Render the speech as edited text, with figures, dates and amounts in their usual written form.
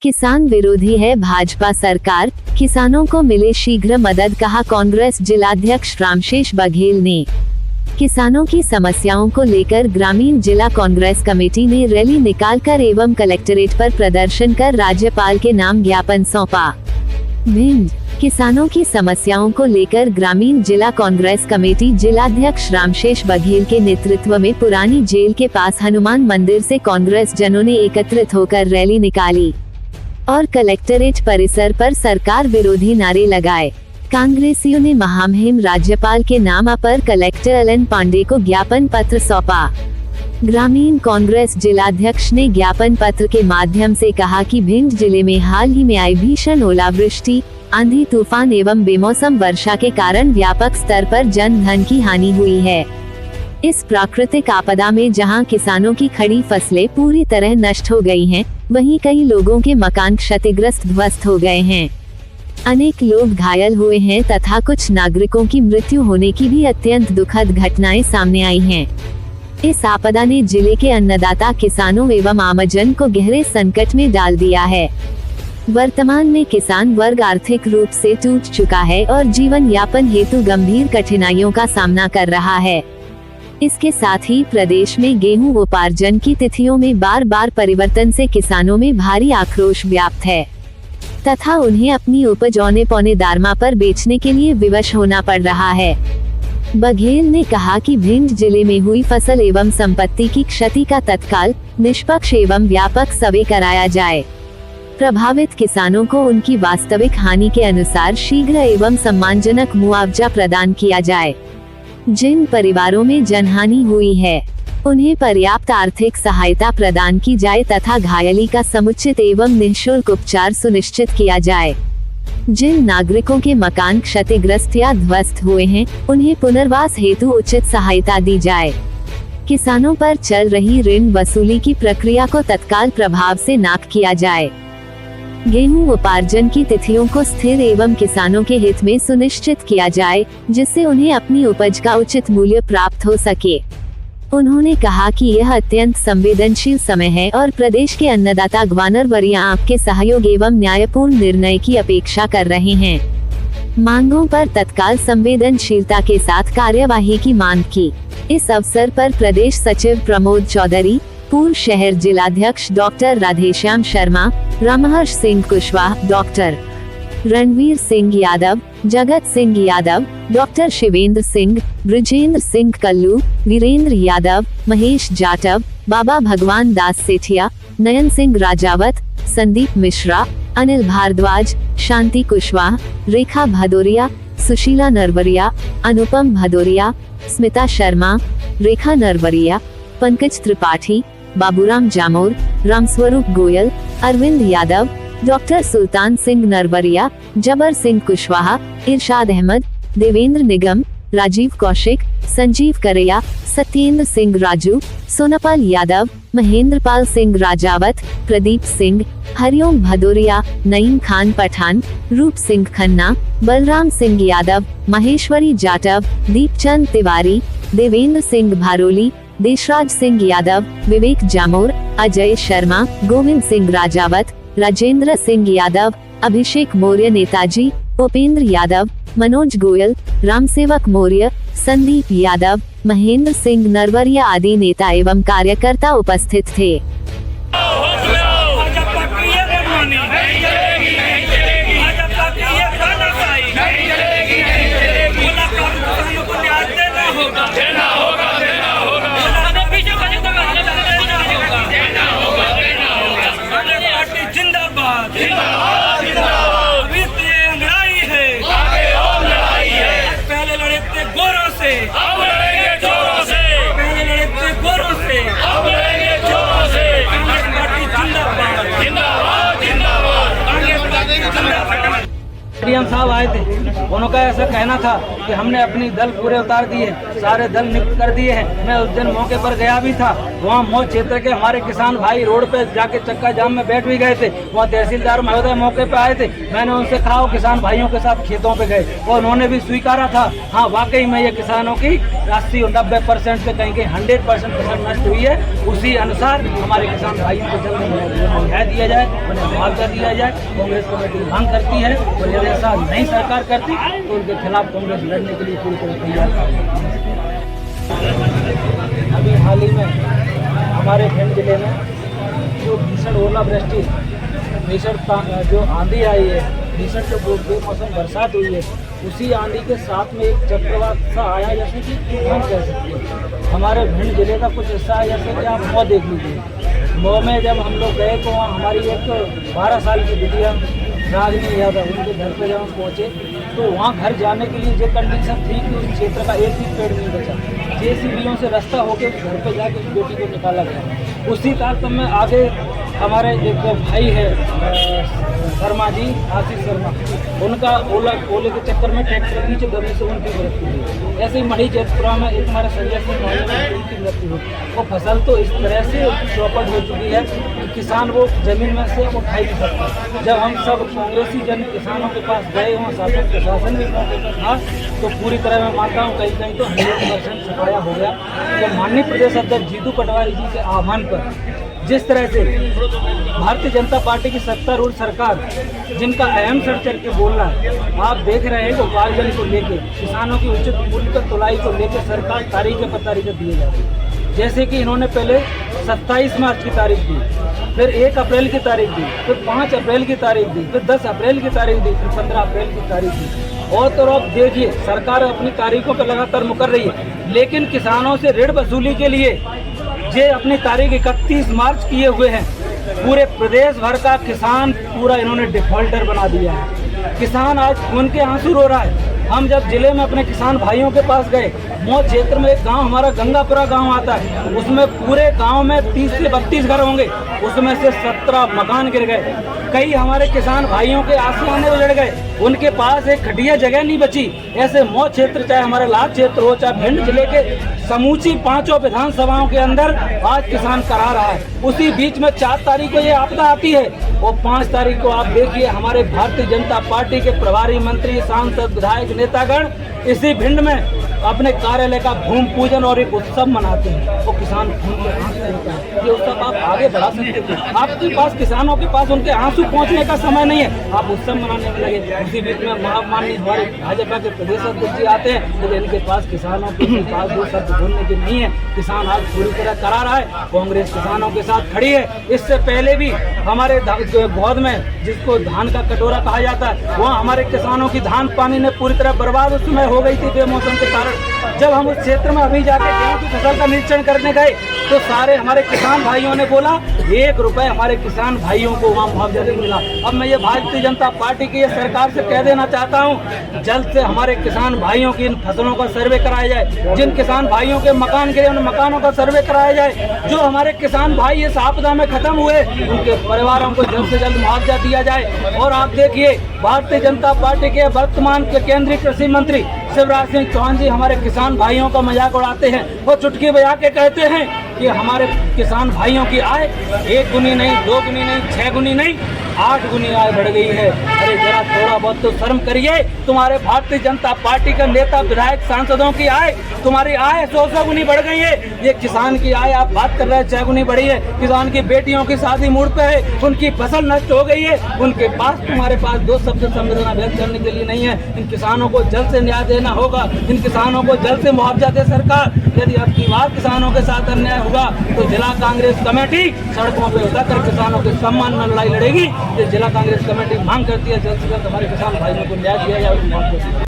किसान विरोधी है भाजपा सरकार, किसानों को मिले शीघ्र मदद, कहा कांग्रेस जिलाध्यक्ष रामशेष बघेल ने। किसानों की समस्याओं को लेकर ग्रामीण जिला कांग्रेस कमेटी ने रैली निकालकर एवं कलेक्ट्रेट पर प्रदर्शन कर राज्यपाल के नाम ज्ञापन सौंपा। भिंड किसानों की समस्याओं को लेकर ग्रामीण जिला कांग्रेस कमेटी जिलाध्यक्ष रामशेष बघेल के नेतृत्व में पुरानी जेल के पास हनुमान मंदिर से कांग्रेस जनों ने एकत्रित होकर रैली निकाली और कलेक्ट्रेट परिसर पर सरकार विरोधी नारे लगाए। कांग्रेसियों ने महामहिम राज्यपाल के नाम पर कलेक्टर एल.एन. पांडे को ज्ञापन पत्र सौंपा। ग्रामीण कांग्रेस जिलाध्यक्ष ने ज्ञापन पत्र के माध्यम से कहा कि भिंड जिले में हाल ही में आई भीषण ओलावृष्टि, आंधी तूफान एवं बेमौसम वर्षा के कारण व्यापक स्तर पर जन धन की हानि हुई है। इस प्राकृतिक आपदा में जहां किसानों की खड़ी फसलें पूरी तरह नष्ट हो गई हैं, वहीं कई लोगों के मकान क्षतिग्रस्त ध्वस्त हो गए हैं। अनेक लोग घायल हुए हैं तथा कुछ नागरिकों की मृत्यु होने की भी अत्यंत दुखद घटनाएं सामने आई हैं। इस आपदा ने जिले के अन्नदाता किसानों एवं आमजन को गहरे संकट में डाल दिया है। वर्तमान में किसान वर्ग आर्थिक रूप से टूट चुका है और जीवन यापन हेतु गंभीर कठिनाइयों का सामना कर रहा है। इसके साथ ही प्रदेश में गेहूं उपार्जन की तिथियों में बार बार परिवर्तन से किसानों में भारी आक्रोश व्याप्त है तथा उन्हें अपनी उपज औने पौने दारमा पर बेचने के लिए विवश होना पड़ रहा है। बघेल ने कहा कि भिंड जिले में हुई फसल एवं संपत्ति की क्षति का तत्काल, निष्पक्ष एवं व्यापक सर्वे कराया जाए। प्रभावित किसानों को उनकी वास्तविक हानि के अनुसार शीघ्र एवं सम्मानजनक मुआवजा प्रदान किया जाए। जिन परिवारों में जनहानि हुई है उन्हें पर्याप्त आर्थिक सहायता प्रदान की जाए तथा घायली का समुचित एवं निःशुल्क उपचार सुनिश्चित किया जाए। जिन नागरिकों के मकान क्षतिग्रस्त या ध्वस्त हुए हैं उन्हें पुनर्वास हेतु उचित सहायता दी जाए। किसानों पर चल रही ऋण वसूली की प्रक्रिया को तत्काल प्रभाव से नाक किया जाए। गेहूं उपार्जन की तिथियों को स्थिर एवं किसानों के हित में सुनिश्चित किया जाए, जिससे उन्हें अपनी उपज का उचित मूल्य प्राप्त हो सके। उन्होंने कहा कि यह अत्यंत संवेदनशील समय है और प्रदेश के अन्नदाता ग्वानरवरिय आपके सहयोग एवं न्यायपूर्ण निर्णय की अपेक्षा कर रहे हैं। मांगों पर तत्काल संवेदनशीलता के साथ कार्यवाही की मांग की। इस अवसर पर प्रदेश सचिव प्रमोद चौधरी, पूर्व शहर जिलाध्यक्ष doctor Radheshyam Sharma, Ramharsh Singh Kushwaha, doctor Ranveer Singh Yadav, Jagat Singh Yadav, doctor Shivendra Singh, Brajendra Singh Kullu, Virendra Yadav, Mahesh Jatav, बाबा भगवान दास सेठिया, नयन सिंह राजावत, संदीप मिश्रा, अनिल भारद्वाज, शांति कुशवाहा, रेखा भदौरिया, सुशीला नरवरिया, अनुपम भदौरिया, स्मिता शर्मा, रेखा नरवरिया, पंकज त्रिपाठी, बाबूराम जामोर, रामस्वरूप गोयल, अरविंद यादव, डॉक्टर सुल्तान सिंह नरवरिया, जबर सिंह कुशवाहा, इरशाद अहमद, देवेंद्र निगम, राजीव कौशिक, संजीव करैया, सत्येंद्र सिंह राजू, सोनापाल यादव, महेंद्रपाल सिंह राजावत, प्रदीप सिंह, हरिओम भदौरिया, नईम खान पठान, रूप सिंह खन्ना, बलराम सिंह यादव, माहेश्वरी जाटव, दीपचंद तिवारी, देवेंद्र सिंह भारोली, देशराज सिंह यादव, विवेक जामोर, अजय शर्मा, गोविंद सिंह राजावत, राजेंद्र सिंह यादव, अभिषेक मौर्य, नेताजी, उपेंद्र यादव, मनोज गोयल, रामसेवक मौर्य, संदीप यादव, महेंद्र सिंह नरवरिया आदि नेता एवं कार्यकर्ता उपस्थित थे। डीएम साहब आए थे, उनका ऐसा कहना था कि हमने अपनी दल पूरे उतार दिए, सारे दल नियुक्त कर दिए हैं। मैं उस दिन मौके पर गया भी था, वहाँ मऊ क्षेत्र के हमारे किसान भाई रोड पे जाके चक्का जाम में बैठ भी गए थे। वहाँ तहसीलदार महोदय मौके पे आए थे, मैंने उनसे कहा किसान भाइयों के साथ खेतों पे गए और उन्होंने भी स्वीकारा था, हाँ वाकई में ये किसानों की 80-90% से कहीं 100% फसल नष्ट हुई है। उसी अनुसार हमारे किसान भाइयों को जल्द मुआवजा दिया जाए, उन्हें मुआवजा दिया जाए। कांग्रेस कमेटी मांग करती है और यदि ऐसा नहीं सरकार करती तो उनके खिलाफ कांग्रेस लड़ने के लिए पूरी तरह तैयार है। अभी हाल ही में हमारे भिंड जिले में जो भीषण ओलावृष्टि, भीषण जो आंधी आई है, भीषण जो बेमौसम बरसात हुई है, उसी आंधी के साथ में एक चक्रवात सा आया, जैसे कि तूफान कह सकते हैं। हमारे भिंड जिले का कुछ हिस्सा है, जैसे कि आप मऊ देख लीजिए। मऊ में जब हम लोग गए तो वहाँ हमारी एक 12 साल की बिटिया रागनी यादव, उनके घर पे जब हम पहुँचे तो वहाँ घर जाने के लिए जो कंडीशन थी कि उस क्षेत्र का एक भी पेड़ नहीं बचा। जेसीबीओं से रास्ता होकर घर पे जाके उस बेटी को निकाला गया। उसी तारतम्य में आगे हमारे एक भाई है शर्मा जी, आशीष शर्मा, उनका ओले के चक्कर में ट्रैक्टर नीचे दबने से उनकी मृत्यु हुई। ऐसे ही मढ़ी जैतपुरा में एक हमारे संजय सिंह मौर्य उनकी मृत्यु हुई। वो फसल तो इस तरह से चौपट हो चुकी है कि किसान वो जमीन में से वो खाई नहीं सकता। जब हम सब कांग्रेसी जन किसानों के पास गए, वहाँ शासन प्रशासन भी मौके पर था, तो पूरी तरह मैं मानता हूँ कहीं कहीं तो 100% सफाया हो गया। जब माननीय प्रदेश अध्यक्ष जीतू पटवारी जी के आह्वान पर जिस तरह से भारतीय जनता पार्टी की सत्तारूढ़ सरकार, जिनका अहम सर चल के बोलना है, आप देख रहे हैं गोपालगंज को लेके किसानों की उचित मूल्य पर तुलाई को लेकर सरकार तारीखें पर तारीखें दिए जा रही है। जैसे कि इन्होंने पहले 27 मार्च की तारीख दी, फिर 1 अप्रैल की तारीख दी, फिर 5 अप्रैल की तारीख दी, फिर 10 अप्रैल की तारीख दी, फिर 15 अप्रैल की तारीख दी। और तो आप देखिए सरकार अपनी तारीखों पर लगातार मुकर रही है, लेकिन किसानों से ऋण वसूली के लिए जे अपनी तारीख 31 मार्च किए हुए हैं। पूरे प्रदेश भर का किसान पूरा इन्होंने डिफॉल्टर बना दिया है। किसान आज खून के आंसू रो रहा है। हम जब जिले में अपने किसान भाइयों के पास गए, मऊ क्षेत्र में एक गांव हमारा गंगापुरा गांव आता है, उसमें पूरे गांव में 30 से 32 घर होंगे, उसमें से 17 मकान गिर गए। कई हमारे किसान भाइयों के आशियाने उजड़ गए, उनके पास एक खटिया जगह नहीं बची। ऐसे मऊ क्षेत्र, चाहे हमारा लाभ क्षेत्र हो, चाहे भिंड जिले के समूची 5 विधानसभाओं के अंदर आज किसान करा रहा है। उसी बीच में 4 तारीख को ये आपदा आती है और 5 तारीख को आप देखिए हमारे भारतीय जनता पार्टी के प्रभारी मंत्री, सांसद, विधायक, नेतागण इसी भिंड में अपने कार्यालय का भूमि पूजन और एक उत्सव मनाते हैं। वो किसान खून के आंसू होता है, ये उत्सव आप आगे बढ़ा सकते थे। आपके पास किसानों के पास उनके आंसू पहुंचने का समय नहीं है, आप उत्सव मनाने में लगे। उसी बीच में महामाननीय हमारे भाजपा के प्रदेश अध्यक्ष जी आते हैं, तो इनके पास किसानों के पास 2 शब्द बोलने की नहीं है। किसान आज पूरी तरह करा रहा है, कांग्रेस किसानों के साथ खड़ी है। इससे पहले भी हमारे बौद्ध में जिसको धान का कटोरा कहा जाता है, वहाँ हमारे किसानों की धान पानी ने पूरी तरह बर्बाद उस समय हो गई थी बेमौसम के कारण। जब हम उस क्षेत्र में अभी जाके गेहूं की फसल का निरीक्षण करने गए तो सारे हमारे किसान भाइयों ने बोला 1 रुपए हमारे किसान भाइयों को वहाँ मुआवजा नहीं मिला। अब मैं ये भारतीय जनता पार्टी की सरकार से कह देना चाहता हूँ, जल्द से हमारे किसान भाइयों की इन फसलों का सर्वे कराया जाए। जिन किसान भाइयों के मकान गिरे उन मकानों का सर्वे कराया जाए। जो हमारे किसान भाई इस आपदा में खत्म हुए उनके परिवारों को जल्द से जल्द मुआवजा दिया जाए। और आप देखिए भारतीय जनता पार्टी के वर्तमान के केंद्रीय कृषि मंत्री शिवराज सिंह चौहान जी हमारे किसान भाइयों का मजाक उड़ाते हैं। वो चुटकी बजा के कहते हैं कि हमारे किसान भाइयों की आय 1 गुनी नहीं, 2 गुनी नहीं, 6 गुनी नहीं, 8 गुनी आय बढ़ गई है। अरे जरा थोड़ा बहुत तो शर्म करिए। तुम्हारे भारतीय जनता पार्टी के नेता, विधायक, सांसदों की आय, तुम्हारी आय 100 गुनी बढ़ गई है। ये किसान की आय आप बात कर रहे हैं 6 गुनी बढ़ी है। किसान की बेटियों की शादी मूड पे है, उनकी फसल नष्ट हो गई है, उनके पास तुम्हारे पास 2 शब्द संवेदना व्यक्त करने के लिए नहीं है। इन किसानों को जल्द से न्याय देना होगा, इन किसानों को जल्द से मुआवजा दे सरकार। यदि अब की बार किसानों के साथ अन्याय होगा तो जिला कांग्रेस कमेटी सड़कों पर उतरकर किसानों के सम्मान में लड़ाई लड़ेगी। ये जिला कांग्रेस कमेटी मांग करती है जल्द से जल्द हमारे किसान भाइयों को न्याय दिया जाए।